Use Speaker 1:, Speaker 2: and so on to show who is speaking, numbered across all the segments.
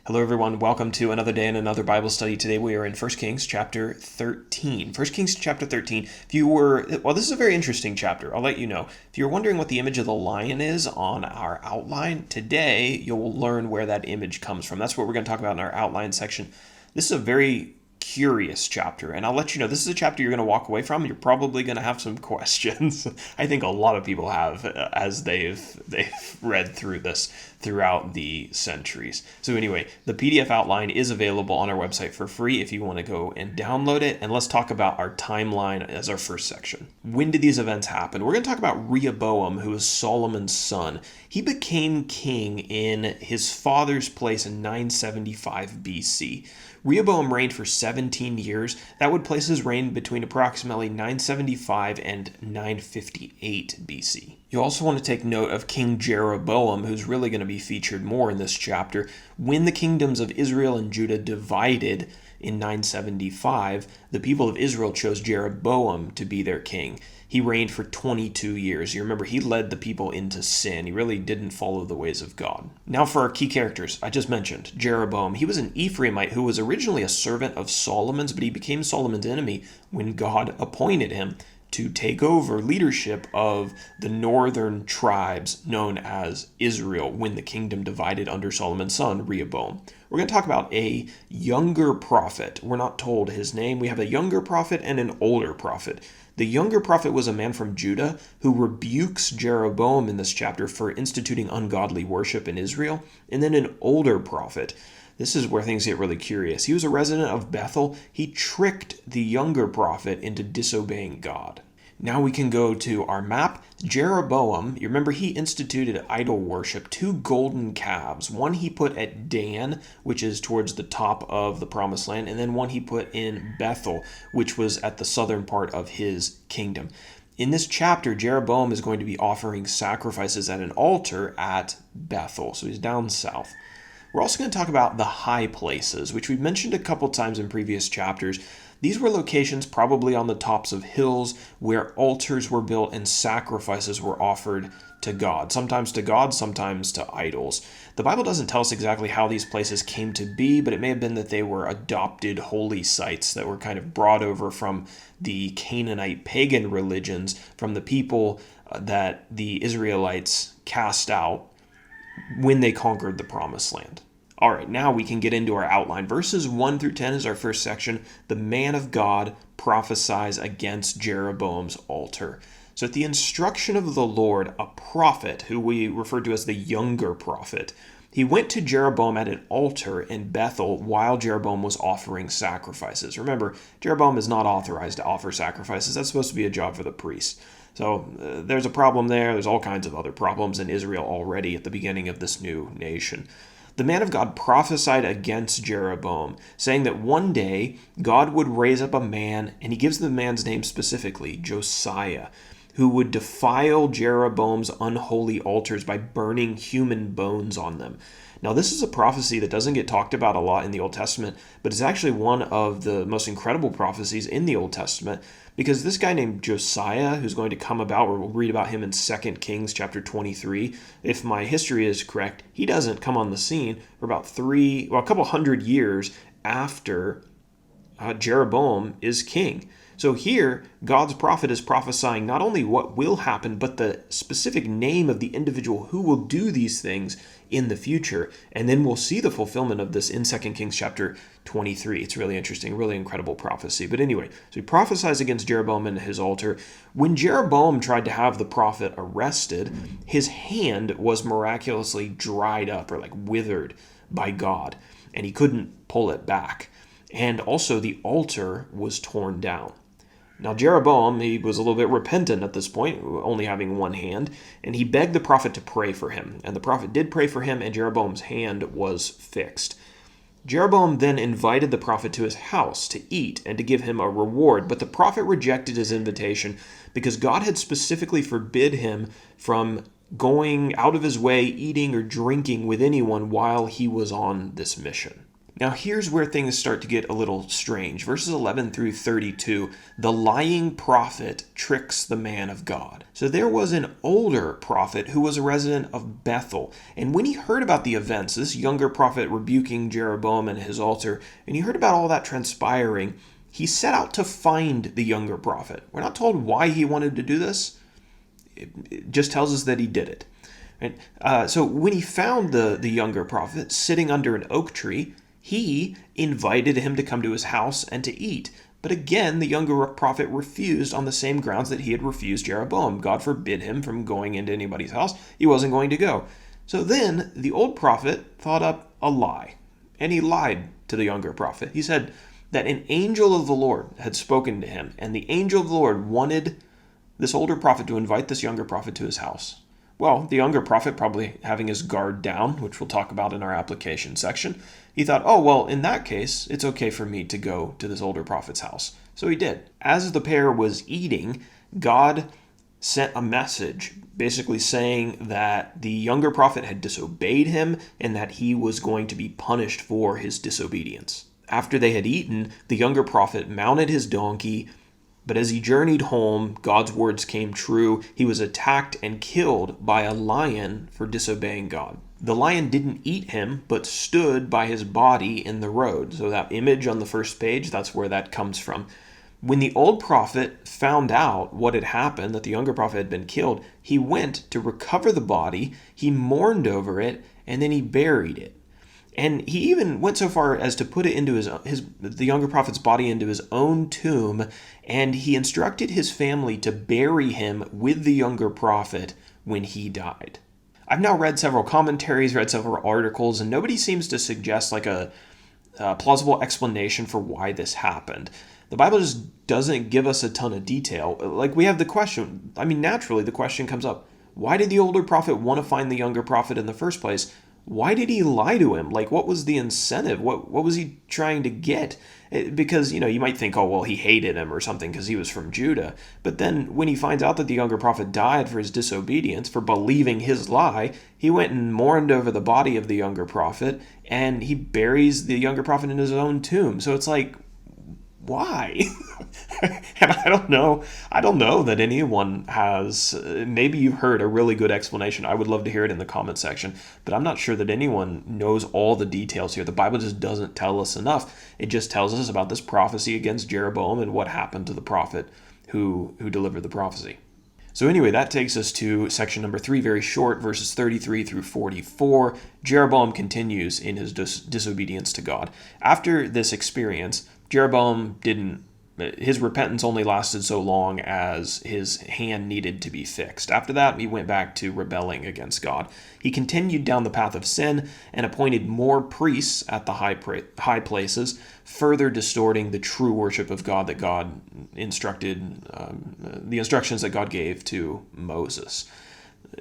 Speaker 1: Hello, everyone. Welcome to another day and another Bible study. Today we are in 1 Kings chapter 13. 1 Kings chapter 13. This is a very interesting chapter. I'll let you know. If you're wondering what the image of the lion is on our outline, today you'll learn where that image comes from. That's what we're going to talk about in our outline section. This is a very curious chapter, and I'll let you know, this is a chapter you're going to walk away from. You're probably going to have some questions. I think a lot of people have, as they've read through this throughout the centuries. So anyway, the PDF outline is available on our website for free if you want to go and download it. And let's talk about our timeline as our first section. When did these events happen? We're going to talk about Rehoboam, who was Solomon's son. He became king in his father's place in 975 BC. Rehoboam reigned for 17 years. That would place his reign between approximately 975 and 958 BC. You also want to take note of King Jeroboam, who's really going to be featured more in this chapter. When the kingdoms of Israel and Judah divided in 975, the people of Israel chose Jeroboam to be their king. He reigned for 22 years. You remember, he led the people into sin. He really didn't follow the ways of God. Now for our key characters. I just mentioned Jeroboam. He was an Ephraimite who was originally a servant of Solomon's, but he became Solomon's enemy when God appointed him to take over leadership of the northern tribes known as Israel when the kingdom divided under Solomon's son, Rehoboam. We're going to talk about a younger prophet. We're not told his name. We have a younger prophet and an older prophet. The younger prophet was a man from Judah who rebukes Jeroboam in this chapter for instituting ungodly worship in Israel. And then an older prophet. This is where things get really curious. He was a resident of Bethel. He tricked the younger prophet into disobeying God. Now we can go to our map. Jeroboam, you remember, he instituted idol worship, 2 golden calves. One he put at Dan, which is towards the top of the promised land, and then one he put in Bethel, which was at the southern part of his kingdom. In this chapter, Jeroboam is going to be offering sacrifices at an altar at Bethel, so he's down south. We're also going to talk about the high places, which we've mentioned a couple times in previous chapters. These were locations probably on the tops of hills where altars were built and sacrifices were offered to God. Sometimes to God, sometimes to idols. The Bible doesn't tell us exactly how these places came to be, but it may have been that they were adopted holy sites that were kind of brought over from the Canaanite pagan religions, from the people that the Israelites cast out when they conquered the promised land. All right, now we can get into our outline. Verses 1 through 10 is our first section. The man of God prophesies against Jeroboam's altar. So at the instruction of the Lord, a prophet, who we refer to as the younger prophet, he went to Jeroboam at an altar in Bethel while Jeroboam was offering sacrifices. Remember, Jeroboam is not authorized to offer sacrifices. That's supposed to be a job for the priests. So there's a problem there. There's all kinds of other problems in Israel already at the beginning of this new nation. The man of God prophesied against Jeroboam, saying that one day God would raise up a man, and he gives the man's name specifically, Josiah, who would defile Jeroboam's unholy altars by burning human bones on them. Now, this is a prophecy that doesn't get talked about a lot in the Old Testament, but it's actually one of the most incredible prophecies in the Old Testament, because this guy named Josiah, who's going to come about, or we'll read about him in 2 Kings chapter 23, if my history is correct, he doesn't come on the scene for about a couple hundred years after Jeroboam is king. So here, God's prophet is prophesying not only what will happen, but the specific name of the individual who will do these things in the future. And then we'll see the fulfillment of this in 2 Kings chapter 23. It's really interesting, really incredible prophecy. But anyway, so he prophesies against Jeroboam and his altar. When Jeroboam tried to have the prophet arrested, his hand was miraculously dried up, or like withered by God, and he couldn't pull it back. And also the altar was torn down. Now Jeroboam, he was a little bit repentant at this point, only having one hand, and he begged the prophet to pray for him. And the prophet did pray for him, and Jeroboam's hand was fixed. Jeroboam then invited the prophet to his house to eat and to give him a reward, but the prophet rejected his invitation because God had specifically forbid him from going out of his way, eating or drinking with anyone while he was on this mission. Now, here's where things start to get a little strange. Verses 11 through 32, the lying prophet tricks the man of God. So there was an older prophet who was a resident of Bethel. And when he heard about the events, this younger prophet rebuking Jeroboam and his altar, and he heard about all that transpiring, he set out to find the younger prophet. We're not told why he wanted to do this. It just tells us that he did it. Right? So when he found the younger prophet sitting under an oak tree, he invited him to come to his house and to eat. But again, the younger prophet refused on the same grounds that he had refused Jeroboam. God forbid him from going into anybody's house. He wasn't going to go. So then the old prophet thought up a lie, and he lied to the younger prophet. He said that an angel of the Lord had spoken to him, and the angel of the Lord wanted this older prophet to invite this younger prophet to his house. Well, the younger prophet, probably having his guard down, which we'll talk about in our application section, he thought, oh, well, in that case, it's okay for me to go to this older prophet's house. So he did. As the pair was eating, God sent a message basically saying that the younger prophet had disobeyed him and that he was going to be punished for his disobedience. After they had eaten, the younger prophet mounted his donkey, but as he journeyed home, God's words came true. He was attacked and killed by a lion for disobeying God. The lion didn't eat him, but stood by his body in the road. So that image on the first page, that's where that comes from. When the old prophet found out what had happened, that the younger prophet had been killed, he went to recover the body, he mourned over it, and then he buried it. And he even went so far as to put it into the younger prophet's body into his own tomb, and he instructed his family to bury him with the younger prophet when he died. I've now read several commentaries, read several articles, and nobody seems to suggest like a plausible explanation for why this happened. The Bible just doesn't give us a ton of detail. Like, we have the question, naturally the question comes up, why did the older prophet want to find the younger prophet in the first place? Why did he lie to him? Like, what was the incentive? What was he trying to get? Because, you might think, oh, well, he hated him or something because he was from Judah. But then when he finds out that the younger prophet died for his disobedience, for believing his lie, he went and mourned over the body of the younger prophet, and he buries the younger prophet in his own tomb. So it's like, why? And I don't know that anyone has. Maybe you've heard a really good explanation. I would love to hear it in the comment section, but I'm not sure that anyone knows all the details here. The Bible just doesn't tell us enough. It just tells us about this prophecy against Jeroboam and what happened to the prophet who delivered the prophecy. So anyway, that takes us to section number 3, very short, verses 33 through 44. Jeroboam continues in his disobedience to God. After this experience, Jeroboam his repentance only lasted so long as his hand needed to be fixed. After that, he went back to rebelling against God. He continued down the path of sin and appointed more priests at the high places, further distorting the true worship of God that God instructed, the instructions that God gave to Moses.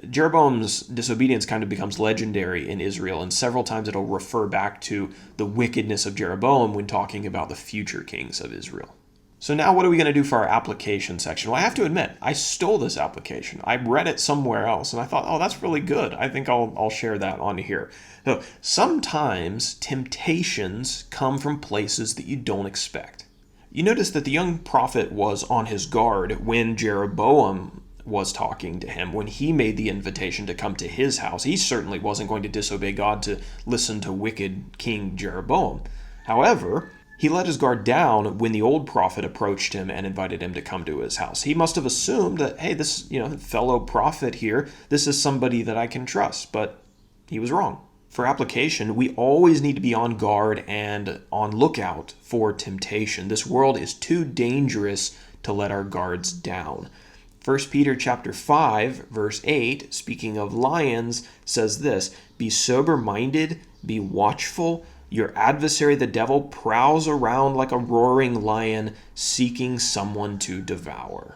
Speaker 1: Jeroboam's disobedience kind of becomes legendary in Israel, and several times it'll refer back to the wickedness of Jeroboam when talking about the future kings of Israel. So now what are we going to do for our application section? Well, I have to admit, I stole this application. I read it somewhere else, and I thought, oh, that's really good. I think I'll share that on here. So sometimes temptations come from places that you don't expect. You notice that the young prophet was on his guard when Jeroboam was talking to him, when he made the invitation to come to his house. He certainly wasn't going to disobey God to listen to wicked King Jeroboam. However, he let his guard down when the old prophet approached him and invited him to come to his house. He must have assumed that, hey, this fellow prophet here, this is somebody that I can trust, but he was wrong. For application, we always need to be on guard and on lookout for temptation. This world is too dangerous to let our guards down. 1 Peter chapter 5, verse 8, speaking of lions, says this, "Be sober-minded, be watchful. Your adversary, the devil, prowls around like a roaring lion, seeking someone to devour."